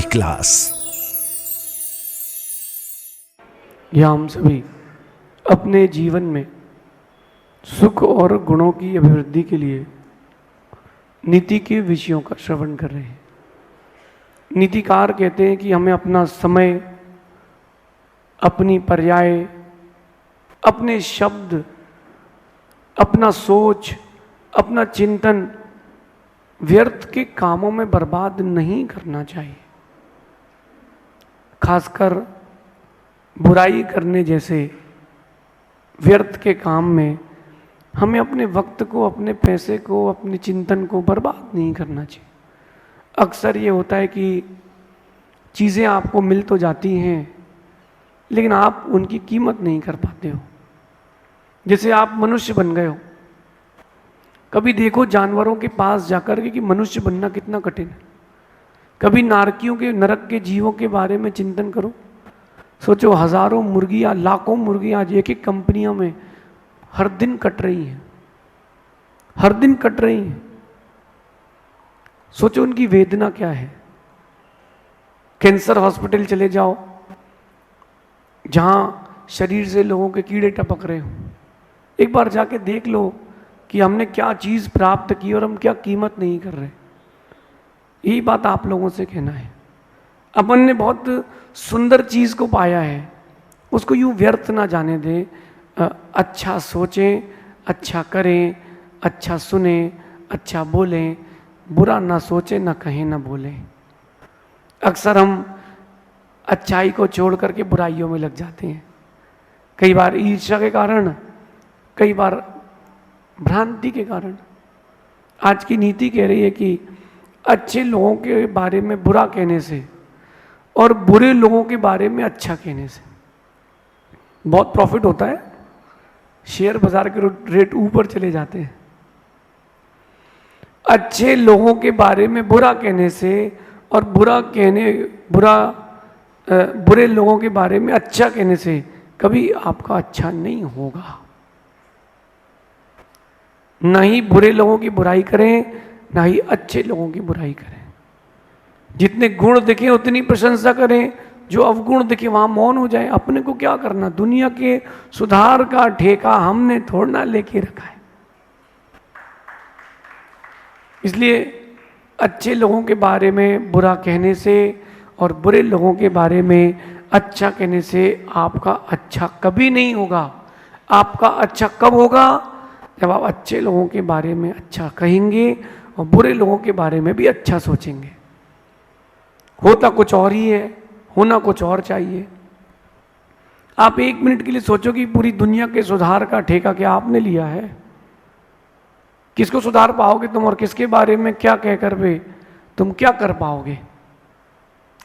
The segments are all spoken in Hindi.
क्लास। या हम सभी अपने जीवन में सुख और गुणों की अभिवृद्धि के लिए नीति के विषयों का श्रवण कर रहे हैं। नीतिकार कहते हैं कि हमें अपना समय, अपनी पर्याय, अपने शब्द, अपना सोच, अपना चिंतन व्यर्थ के कामों में बर्बाद नहीं करना चाहिए। खासकर बुराई करने जैसे व्यर्थ के काम में हमें अपने वक्त को, अपने पैसे को, अपने चिंतन को बर्बाद नहीं करना चाहिए। अक्सर ये होता है कि चीज़ें आपको मिल तो जाती हैं लेकिन आप उनकी कीमत नहीं कर पाते हो। जैसे आप मनुष्य बन गए हो, कभी देखो जानवरों के पास जाकर के कि मनुष्य बनना कितना कठिन है। कभी नारकियों के, नरक के जीवों के बारे में चिंतन करो। सोचो, हजारों मुर्गियाँ, लाखों मुर्गियाँ आज एक एक कंपनियों में हर दिन कट रही हैं, हर दिन कट रही हैं। सोचो उनकी वेदना क्या है। कैंसर हॉस्पिटल चले जाओ जहाँ शरीर से लोगों के कीड़े टपक रहे हो, एक बार जाके देख लो कि हमने क्या चीज़ प्राप्त की और हम क्या कीमत नहीं कर रहे। यही बात आप लोगों से कहना है। अपन ने बहुत सुंदर चीज़ को पाया है, उसको यूँ व्यर्थ ना जाने दें। अच्छा सोचें, अच्छा करें, अच्छा सुने, अच्छा बोलें, बुरा ना सोचें, ना कहें, ना बोलें। अक्सर हम अच्छाई को छोड़ करके बुराइयों में लग जाते हैं, कई बार ईर्ष्या के कारण, कई बार भ्रांति के कारण। आज की नीति कह रही है कि अच्छे लोगों के बारे में बुरा कहने से और बुरे लोगों के बारे में अच्छा कहने से बहुत प्रॉफिट होता है। शेयर बाजार के रेट ऊपर चले जाते हैं। अच्छे लोगों के बारे में बुरा कहने से और बुरे लोगों के बारे में अच्छा कहने से कभी आपका अच्छा नहीं होगा। ना ही बुरे लोगों की बुराई करें, ना ही अच्छे लोगों की बुराई करें। जितने गुण दिखे उतनी प्रशंसा करें, जो अवगुण दिखे वहां मौन हो जाए। अपने को क्या करना, दुनिया के सुधार का ठेका हमने थोड़ा लेके रखा है। इसलिए अच्छे लोगों के बारे में बुरा कहने से और बुरे लोगों के बारे में अच्छा कहने से आपका अच्छा कभी नहीं होगा। आपका अच्छा कब होगा? जब आप अच्छे लोगों के बारे में अच्छा कहेंगे और बुरे लोगों के बारे में भी अच्छा सोचेंगे। होता कुछ और ही है, होना कुछ और चाहिए। आप एक मिनट के लिए सोचो कि पूरी दुनिया के सुधार का ठेका क्या आपने लिया है? किसको सुधार पाओगे तुम और किसके बारे में क्या कहकर भी तुम क्या कर पाओगे?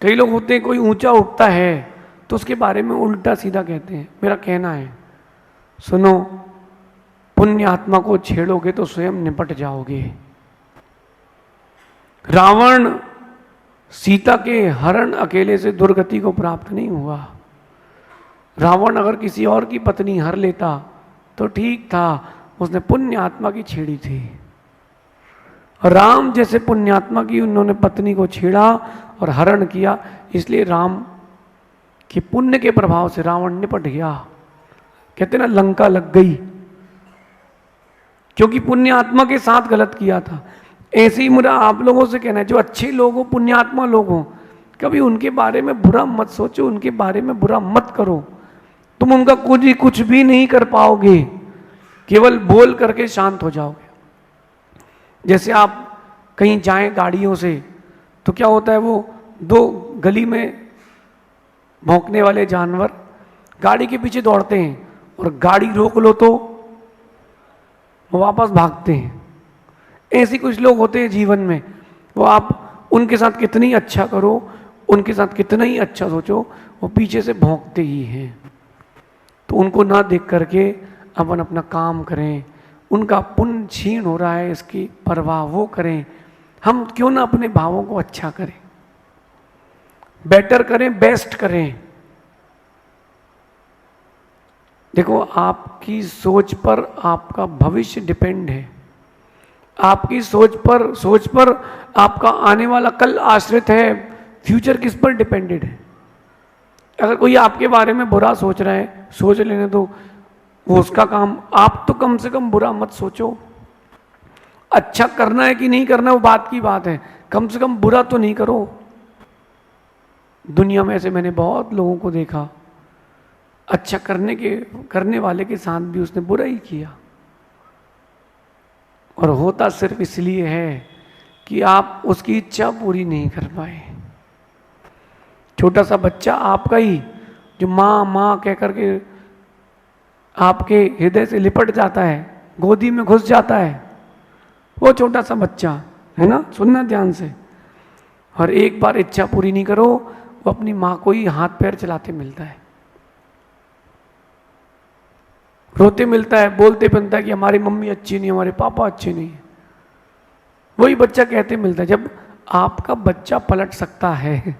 कई लोग होते हैं, कोई ऊंचा उठता है तो उसके बारे में उल्टा सीधा कहते हैं। मेरा कहना है, सुनो, पुण्य आत्मा को छेड़ोगे तो स्वयं निपट जाओगे। रावण सीता के हरण अकेले से दुर्गति को प्राप्त नहीं हुआ। रावण अगर किसी और की पत्नी हर लेता तो ठीक था, उसने पुण्य आत्मा की छेड़ी थी। राम जैसे पुण्यात्मा की उन्होंने पत्नी को छेड़ा और हरण किया, इसलिए राम के पुण्य के प्रभाव से रावण निपट गया। कहते ना, लंका लग गई, क्योंकि पुण्य आत्मा के साथ गलत किया था। ऐसे ही मेरा आप लोगों से कहना है, जो अच्छे लोग हो, पुण्यात्मा लोग हो, कभी उनके बारे में बुरा मत सोचो, उनके बारे में बुरा मत करो। तुम उनका कुछ भी नहीं कर पाओगे, केवल बोल करके शांत हो जाओगे। जैसे आप कहीं जाएं गाड़ियों से तो क्या होता है, वो दो गली में भौंकने वाले जानवर गाड़ी के पीछे दौड़ते हैं और गाड़ी रोक लो तो वो वापस भागते हैं। ऐसे कुछ लोग होते हैं जीवन में, वो आप उनके साथ कितनी अच्छा करो, उनके साथ कितना ही अच्छा सोचो, वो पीछे से भौंकते ही हैं। तो उनको ना देख करके अपन अपना काम करें। उनका पुण्य क्षीण हो रहा है, इसकी परवाह वो करें। हम क्यों ना अपने भावों को अच्छा करें, बेटर करें, बेस्ट करें। देखो, आपकी सोच पर आपका भविष्य डिपेंड है। आपकी सोच पर आपका आने वाला कल आश्रित है। फ्यूचर किस पर डिपेंडेड है। अगर कोई आपके बारे में बुरा सोच रहा है, सोच लेने दो, वो उसका काम, आप तो कम से कम बुरा मत सोचो। अच्छा करना है कि नहीं करना वो बात की बात है, कम से कम बुरा तो नहीं करो। दुनिया में ऐसे मैंने बहुत लोगों को देखा, अच्छा करने वाले के साथ भी उसने बुरा ही किया, और होता सिर्फ इसलिए है कि आप उसकी इच्छा पूरी नहीं कर पाए। छोटा सा बच्चा आपका ही, जो माँ माँ कह करके आपके हृदय से लिपट जाता है, गोदी में घुस जाता है, वो छोटा सा बच्चा है ना, सुनना ध्यान से। और एक बार इच्छा पूरी नहीं करो, वो अपनी माँ को ही हाथ पैर चलाते मिलता है, रोते मिलता है, बोलते बनता है कि हमारी मम्मी अच्छी नहीं, हमारे पापा अच्छे नहीं। वही बच्चा कहते मिलता है। जब आपका बच्चा पलट सकता है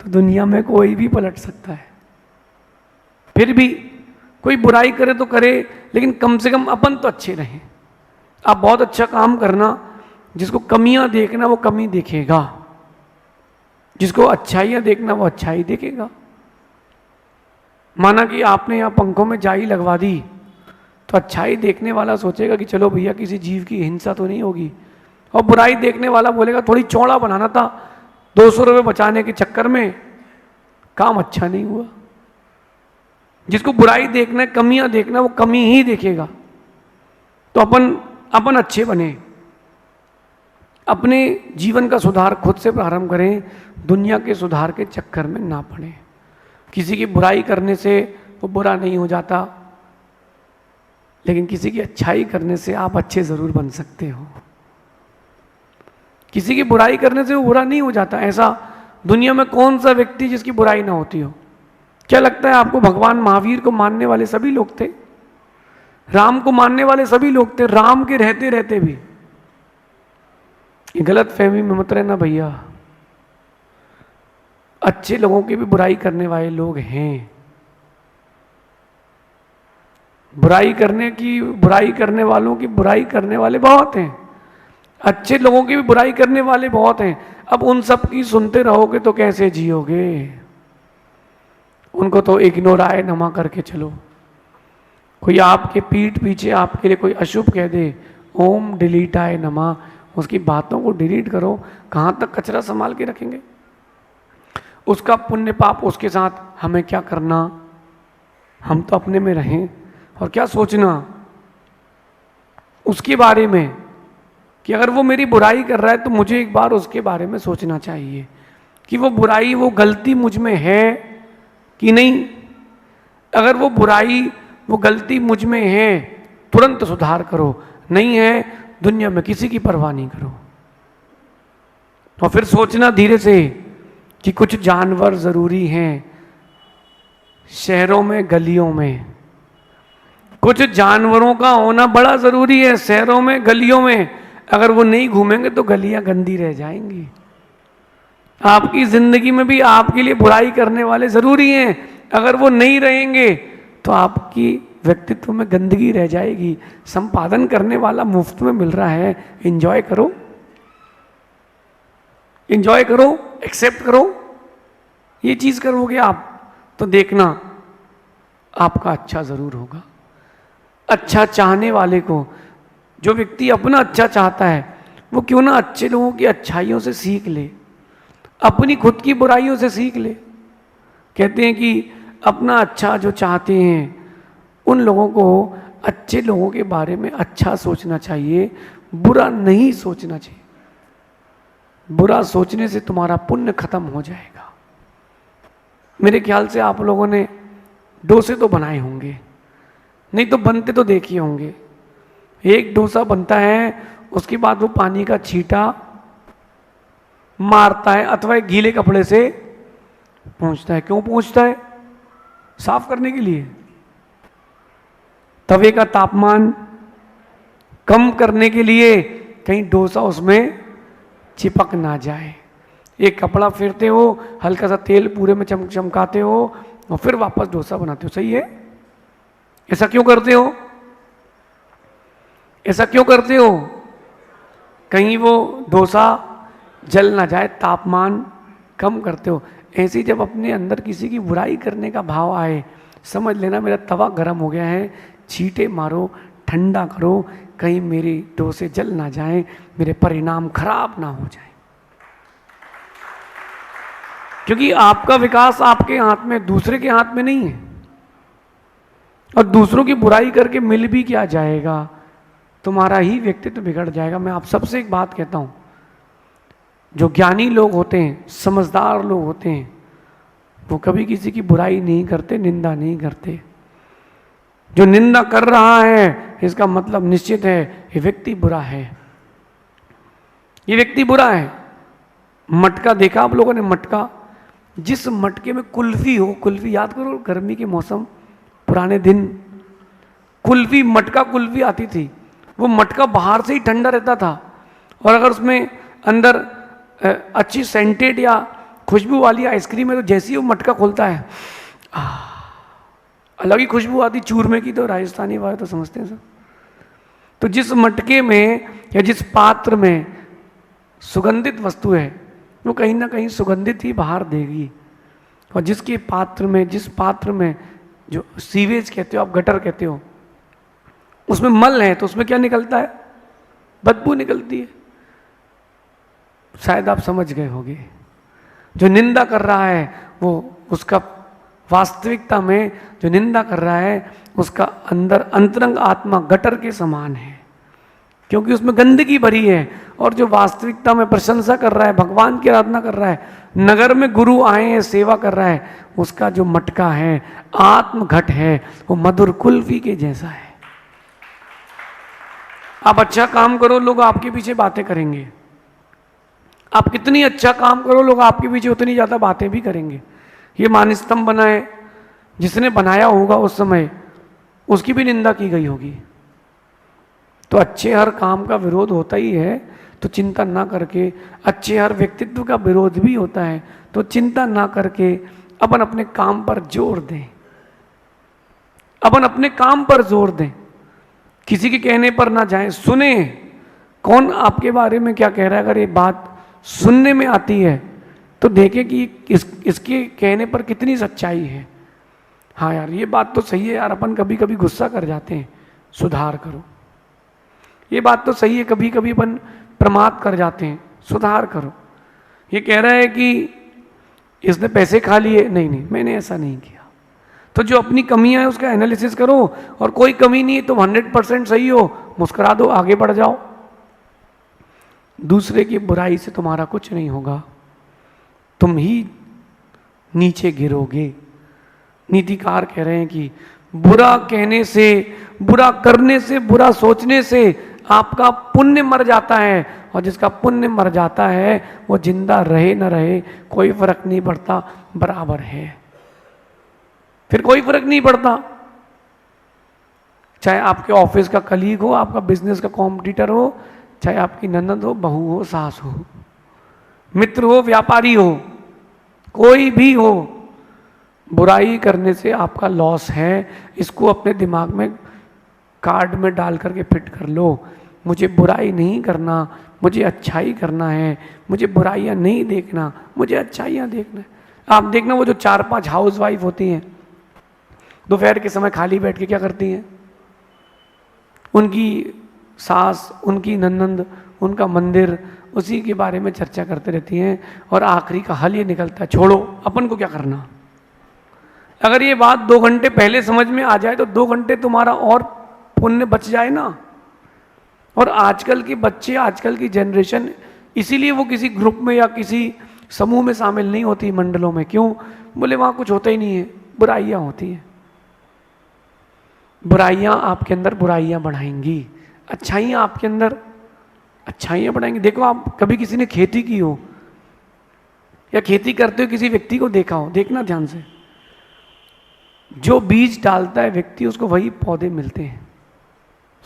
तो दुनिया में कोई भी पलट सकता है। फिर भी कोई बुराई करे तो करे, लेकिन कम से कम अपन तो अच्छे रहें। आप बहुत अच्छा काम करना, जिसको कमियां देखना वो कमी देखेगा, जिसको अच्छाइयां देखना वो अच्छाई देखेगा। माना कि आपने यहाँ पंखों में जाई लगवा दी, तो अच्छाई देखने वाला सोचेगा कि चलो भैया किसी जीव की हिंसा तो नहीं होगी, और बुराई देखने वाला बोलेगा थोड़ी चौड़ा बनाना था, 200 रुपये बचाने के चक्कर में काम अच्छा नहीं हुआ। जिसको बुराई देखना है, कमियां देखना, वो कमी ही देखेगा। तो अपन अच्छे बने, अपने जीवन का सुधार खुद से प्रारंभ करें, दुनिया के सुधार के चक्कर में ना पड़े। किसी की बुराई करने से वो बुरा नहीं हो जाता, लेकिन किसी की अच्छाई करने से आप अच्छे जरूर बन सकते हो। किसी की बुराई करने से वो बुरा नहीं हो जाता। ऐसा दुनिया में कौन सा व्यक्ति जिसकी बुराई ना होती हो? क्या लगता है आपको भगवान महावीर को मानने वाले सभी लोग थे, राम को मानने वाले सभी लोग थे, राम के रहते रहते भी? ये गलत फहमी में मत रहना भैया, अच्छे लोगों की भी बुराई करने वाले लोग हैं। बुराई करने वालों की बुराई करने वाले बहुत हैं, अच्छे लोगों की भी बुराई करने वाले बहुत हैं। अब उन सब की सुनते रहोगे तो कैसे जियोगे? उनको तो इग्नोर आए नमा करके चलो। कोई आपके पीठ पीछे आपके लिए कोई अशुभ कह दे, ओम डिलीट आए नमा, उसकी बातों को डिलीट करो। कहाँ तक कचरा संभाल के रखेंगे? उसका पुण्य पाप उसके साथ, हमें क्या करना, हम तो अपने में रहें। और क्या सोचना उसके बारे में कि अगर वो मेरी बुराई कर रहा है तो मुझे एक बार उसके बारे में सोचना चाहिए कि वो बुराई, वो गलती मुझ में है कि नहीं। अगर वो बुराई, वो गलती मुझ में है, तुरंत सुधार करो। नहीं है, दुनिया में किसी की परवाह नहीं करो। और फिर सोचना धीरे से कि कुछ जानवर जरूरी हैं शहरों में, गलियों में। कुछ जानवरों का होना बड़ा जरूरी है शहरों में, गलियों में। अगर वो नहीं घूमेंगे तो गलियां गंदी रह जाएंगी। आपकी जिंदगी में भी आपके लिए बुराई करने वाले जरूरी हैं। अगर वो नहीं रहेंगे तो आपकी व्यक्तित्व में गंदगी रह जाएगी। संपादन करने वाला मुफ्त में मिल रहा है, एंजॉय करो, एंजॉय करो, एक्सेप्ट करो। ये चीज करोगे आप तो देखना आपका अच्छा जरूर होगा। अच्छा चाहने वाले को, जो व्यक्ति अपना अच्छा चाहता है, वो क्यों ना अच्छे लोगों की अच्छाइयों से सीख ले, अपनी खुद की बुराइयों से सीख ले। कहते हैं कि अपना अच्छा जो चाहते हैं उन लोगों को अच्छे लोगों के बारे में अच्छा सोचना चाहिए, बुरा नहीं सोचना चाहिए। बुरा सोचने से तुम्हारा पुण्य खत्म हो जाएगा। मेरे ख्याल से आप लोगों ने डोसे तो बनाए होंगे, नहीं तो बनते तो देखे होंगे। एक डोसा बनता है, उसके बाद वो पानी का छींटा मारता है अथवा एक गीले कपड़े से पोंछता है। क्यों पोंछता है? साफ करने के लिए। तवे का तापमान कम करने के लिए, कहीं डोसा उसमें चिपक ना जाए। एक कपड़ा फेरते हो, हल्का सा तेल पूरे में चमकाते हो और फिर वापस डोसा बनाते हो। सही है? ऐसा क्यों करते हो? ऐसा क्यों करते हो? कहीं वो डोसा जल ना जाए, तापमान कम करते हो। ऐसे ही जब अपने अंदर किसी की बुराई करने का भाव आए, समझ लेना मेरा तवा गर्म हो गया है, छींटे मारो, ठंडा करो, कहीं मेरी डोसे जल ना जाए, मेरे परिणाम खराब ना हो जाए। क्योंकि आपका विकास आपके हाथ में, दूसरे के हाथ में नहीं है। और दूसरों की बुराई करके मिल भी क्या जाएगा, तुम्हारा ही व्यक्तित्व बिगड़ जाएगा। मैं आप सबसे एक बात कहता हूं, जो ज्ञानी लोग होते हैं, समझदार लोग होते हैं, वो कभी किसी की बुराई नहीं करते, निंदा नहीं करते। जो निंदा कर रहा है इसका मतलब निश्चित है ये व्यक्ति बुरा है, ये व्यक्ति बुरा है। मटका देखा आप लोगों ने? मटका, जिस मटके में कुल्फी हो, कुल्फी याद करो, गर्मी के मौसम, पुराने दिन कुल्फी, मटका कुल्फी आती थी, वो मटका बाहर से ही ठंडा रहता था, और अगर उसमें अंदर अच्छी सेंटेड या खुशबू वाली आइसक्रीम है तो जैसे ही वो मटका खोलता है अलग ही खुशबू आती, चूरमे की। तो राजस्थानी वाले तो समझते हैं सब। तो जिस मटके में या जिस पात्र में सुगंधित वस्तु है वो कहीं ना कहीं सुगंधित ही बाहर देगी, और जिसके पात्र में, जिस पात्र में जो सीवेज कहते हो आप, गटर कहते हो, उसमें मल है तो उसमें क्या निकलता है? बदबू निकलती है। शायद आप समझ गए होंगे। जो निंदा कर रहा है वो, उसका वास्तविकता में जो निंदा कर रहा है उसका अंदर अंतरंग आत्मा गटर के समान है, क्योंकि उसमें गंदगी भरी है। और जो वास्तविकता में प्रशंसा कर रहा है, भगवान की आराधना कर रहा है, नगर में गुरु आए हैं, सेवा कर रहा है, उसका जो मटका है, आत्म घट है, वो मधुर कुल्फी के जैसा है। आप अच्छा काम करो, लोग आपके पीछे बातें करेंगे। आप कितनी अच्छा काम करो, लोग आपके पीछे उतनी ज्यादा बातें भी करेंगे। ये मानस्तंभ बना है, जिसने बनाया होगा उस समय उसकी भी निंदा की गई होगी। तो अच्छे हर काम का विरोध होता ही है, तो चिंता ना करके, अच्छे हर व्यक्तित्व का विरोध भी होता है, तो चिंता ना करके अपन अपने काम पर जोर दें, अपन अपने काम पर जोर दें, किसी के कहने पर ना जाएं। सुने कौन आपके बारे में क्या कह रहा है, अगर ये बात सुनने में आती है तो देखें कि इसके कहने पर कितनी सच्चाई है। हाँ यार ये बात तो सही है यार, अपन कभी कभी गुस्सा कर जाते हैं, सुधार करो। ये बात तो सही है, कभी कभी अपन प्रमाद कर जाते हैं, सुधार करो। ये कह रहा है कि इसने पैसे खा लिए, नहीं नहीं मैंने ऐसा नहीं किया। तो जो अपनी कमियां है उसका एनालिसिस करो, और कोई कमी नहीं तो 100% सही हो, मुस्कुरा दो, आगे बढ़ जाओ। दूसरे की बुराई से तुम्हारा कुछ नहीं होगा, तुम ही नीचे गिरोगे। नीतिकार कह रहे हैं कि बुरा कहने से, बुरा करने से, बुरा सोचने से आपका पुण्य मर जाता है, और जिसका पुण्य मर जाता है वो जिंदा रहे न रहे कोई फर्क नहीं पड़ता, बराबर है, फिर कोई फर्क नहीं पड़ता। चाहे आपके ऑफिस का कलीग हो, आपका बिजनेस का कॉम्पिटिटर हो, चाहे आपकी ननद हो, बहू हो, सास हो, मित्र हो, व्यापारी हो, कोई भी हो, बुराई करने से आपका लॉस है। इसको अपने दिमाग में कार्ड में डाल करके फिट कर लो। मुझे बुराई नहीं करना, मुझे अच्छाई करना है, मुझे बुराइयां नहीं देखना, मुझे अच्छाइयां देखना है। आप देखना वो जो 4-5 हाउस वाइफ होती हैं, दोपहर के समय खाली बैठ के क्या करती हैं, उनकी सास, उनकी ननंद, उनका मंदिर, उसी के बारे में चर्चा करते रहती हैं, और आखिरी का हल ये निकलता है, छोड़ो अपन को क्या करना। अगर ये बात 2 घंटे पहले समझ में आ जाए तो 2 घंटे तुम्हारा और पुण्य बच जाए ना। और आजकल के बच्चे, आजकल की जनरेशन, इसीलिए वो किसी ग्रुप में या किसी समूह में शामिल नहीं होती, मंडलों में। क्यों? बोले वहां कुछ होता ही नहीं है, बुराइयां होती हैं। बुराइयां आपके अंदर बुराइयां बढ़ाएंगी, अच्छाइयां आपके अंदर अच्छाइयां बढ़ाएंगी। देखो आप कभी किसी ने खेती की हो या खेती करते हो किसी व्यक्ति को देखा हो, देखना ध्यान से, जो बीज डालता है व्यक्ति उसको वही पौधे मिलते हैं।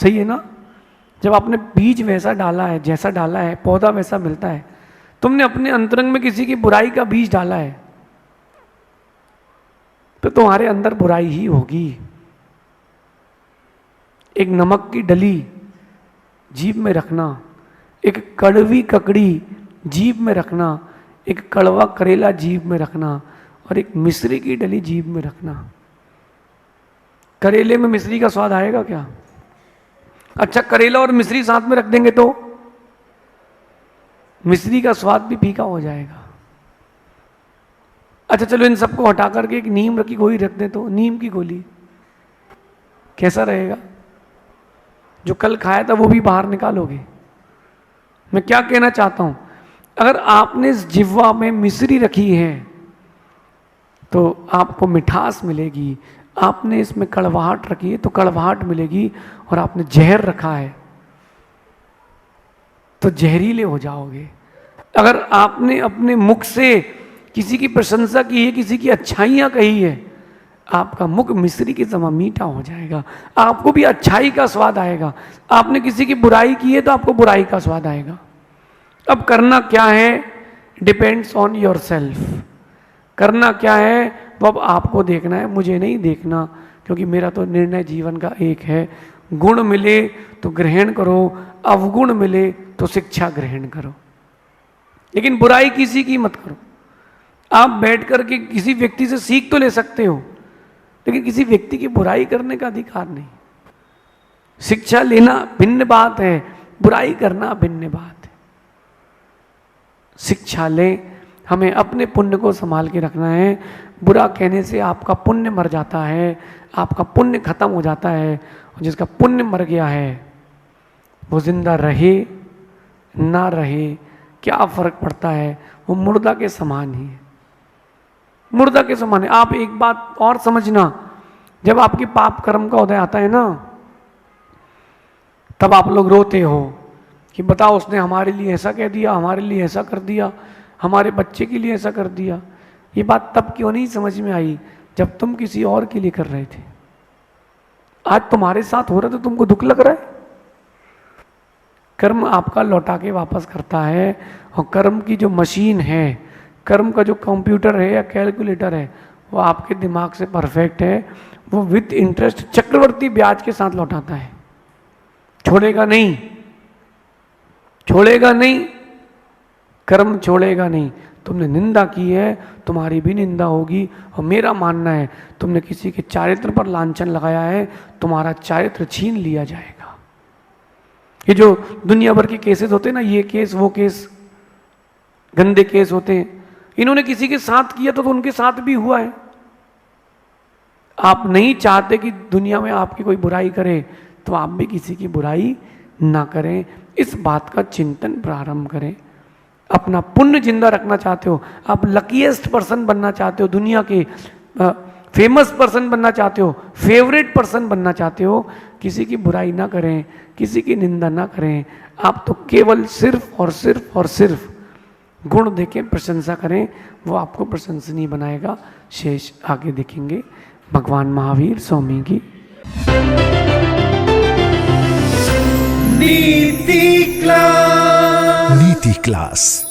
सही है ना? जब आपने बीज वैसा डाला है, जैसा डाला है, पौधा वैसा मिलता है। तुमने अपने अंतरंग में किसी की बुराई का बीज डाला है तो तुम्हारे अंदर बुराई ही होगी। एक नमक की डली जीभ में रखना, एक कड़वी ककड़ी जीभ में रखना, एक कड़वा करेला जीभ में रखना और एक मिश्री की डली जीभ में रखना। करेले में मिश्री का स्वाद आएगा क्या? अच्छा, करेला और मिश्री साथ में रख देंगे तो मिश्री का स्वाद भी फीका हो जाएगा। अच्छा चलो, इन सबको हटा करके एक नीम की गोली रख दें तो नीम की गोली कैसा रहेगा? जो कल खाया था वो भी बाहर निकालोगे। मैं क्या कहना चाहता हूं, अगर आपने इस जिह्वा में मिश्री रखी है तो आपको मिठास मिलेगी, आपने इसमें कड़वाहट रखी है तो कड़वाहट मिलेगी, और आपने जहर रखा है तो जहरीले हो जाओगे। अगर आपने अपने मुख से किसी की प्रशंसा की है, किसी की अच्छाइयाँ कही है, आपका मुख मिश्री के समान मीठा हो जाएगा, आपको भी अच्छाई का स्वाद आएगा। आपने किसी की बुराई की है तो आपको बुराई का स्वाद आएगा। अब करना क्या है, डिपेंड्स ऑन योर सेल्फ। करना क्या है वो अब आपको देखना है, मुझे नहीं देखना, क्योंकि मेरा तो निर्णय जीवन का एक है। गुण मिले तो ग्रहण करो, अवगुण मिले तो शिक्षा ग्रहण करो, लेकिन बुराई किसी की मत करो। आप बैठ करके किसी व्यक्ति से सीख तो ले सकते हो, लेकिन किसी व्यक्ति की बुराई करने का अधिकार नहीं। शिक्षा लेना भिन्न बात है, बुराई करना भिन्न बात है। शिक्षा लें, हमें अपने पुण्य को संभाल के रखना है। बुरा कहने से आपका पुण्य मर जाता है, आपका पुण्य खत्म हो जाता है, और जिसका पुण्य मर गया है वो जिंदा रहे ना रहे क्या फर्क पड़ता है, वो मुर्दा के समान ही है, मुर्दा के समान है। आप एक बात और समझना, जब आपके पाप कर्म का उदय आता है ना, तब आप लोग रोते हो कि बताओ उसने हमारे लिए ऐसा कह दिया, हमारे लिए ऐसा कर दिया, हमारे बच्चे के लिए ऐसा कर दिया। ये बात तब क्यों नहीं समझ में आई जब तुम किसी और के लिए कर रहे थे। आज तुम्हारे साथ हो रहा तो तुमको दुख लग रहा है। कर्म आपका लौटा के वापस करता है, और कर्म की जो मशीन है, कर्म का जो कंप्यूटर है या कैलकुलेटर है, वो आपके दिमाग से परफेक्ट है। वो विद इंटरेस्ट चक्रवर्ती ब्याज के साथ लौटाता है, छोड़ेगा नहीं, छोड़ेगा नहीं, कर्म छोड़ेगा नहीं। तुमने निंदा की है, तुम्हारी भी निंदा होगी। और मेरा मानना है, तुमने किसी के चारित्र पर लांछन लगाया है, तुम्हारा चारित्र छीन लिया जाएगा। ये जो दुनिया भर के केसेस होते हैं ना, ये केस वो केस, गंदे केस होते हैं, इन्होंने किसी के साथ किया तो उनके साथ भी हुआ है। आप नहीं चाहते कि दुनिया में आपकी कोई बुराई करे, तो आप भी किसी की बुराई ना करें। इस बात का चिंतन प्रारंभ करें। अपना पुण्य जिंदा रखना चाहते हो, आप लकीएस्ट पर्सन बनना चाहते हो, दुनिया के फेमस पर्सन बनना चाहते हो, फेवरेट पर्सन बनना चाहते हो, किसी की बुराई ना करें, किसी की निंदा ना करें। आप तो केवल सिर्फ और सिर्फ और सिर्फ गुण देखें, प्रशंसा करें, वो आपको प्रशंसनीय बनाएगा। शेष आगे देखेंगे। भगवान महावीर स्वामी की नीति क्लास।